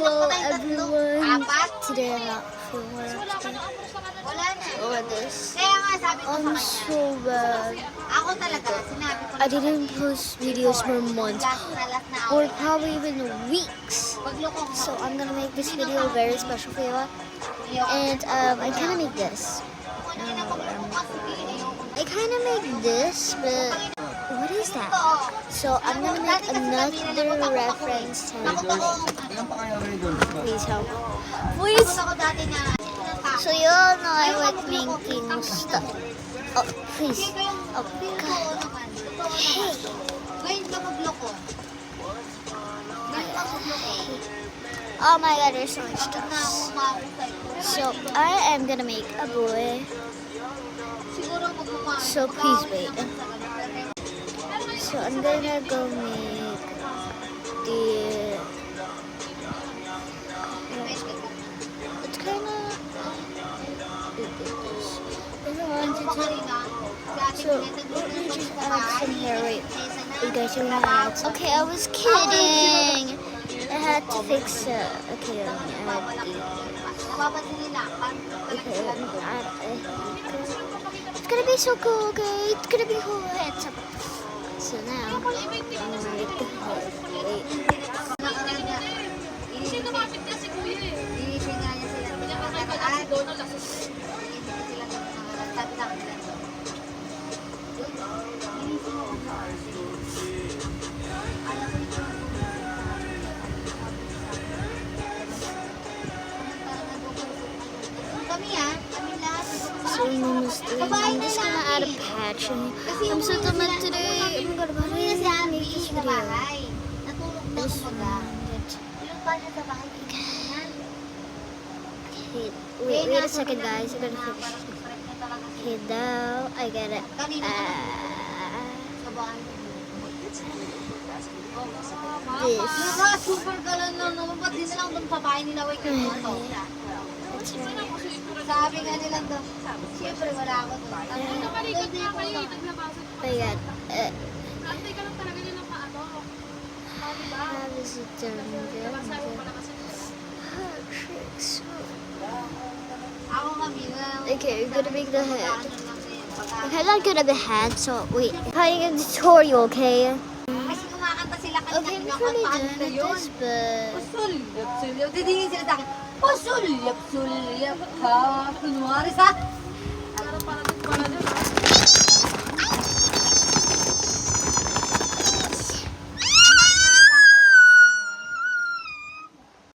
Hello everyone. Today I'm not feeling well today. Wala na. Or this. Kaya nga sabi ko I'm so bad. ako talaga, sinabi ko I didn't post videos for months or probably even weeks. pagloko ko. So I'm gonna make this video very special for you all. And I kind of make this. I don't know what I kind of make this, but what is that? So I'm gonna make another reference time. Please help. Please. Ako dati na, So you all know I like making stuff. Oh, please. Oh, God. Hey. ngayon ka magloko. Oh my God, there's so much Na stuff. umabot sa'yo. So I am gonna make a boy. Siguro magmamahal. So please wait. So I'm gonna go make the. It's kind of. I don't want to tell. So let me just add some hair. Wait, you guys are gonna add. Okay, I was kidding. I had to fix it. Okay, let me add the. Napapansin nila. Okay, let me add. It's gonna be so cool. Okay, it's gonna be cool. So now I'm gonna make the hair. Wait. Sino mapit na si Kuya eh? Inisip nga niya sila. Okay, Kami lahat. so I'm almost done. I'm just gonna add a patch. And I'm so dumb today. Oh my God, how do I even make this video? Natulog na This kumaga. one. Yung pa niya sa bahay. Okay, wait a second, guys. I gotta finish. Okay, now I gotta this. Super galan na naman. Ba't di nilang doon babae nila wait yung moto? That's right. Sabi nga nilang doon. Siyempre wala ako doon. Oh my God. How is it done? Ako kami na. Okay, we're gonna make the head. Okay, not gonna be head, so wait. Probably a tutorial, okay? Kasi kumakanta sila kanina. Okay, I'm pretty done with this, but Sulyap, sulyap. Didingin sila sa akin. Sulyap, sulyap ka. Kunwari sa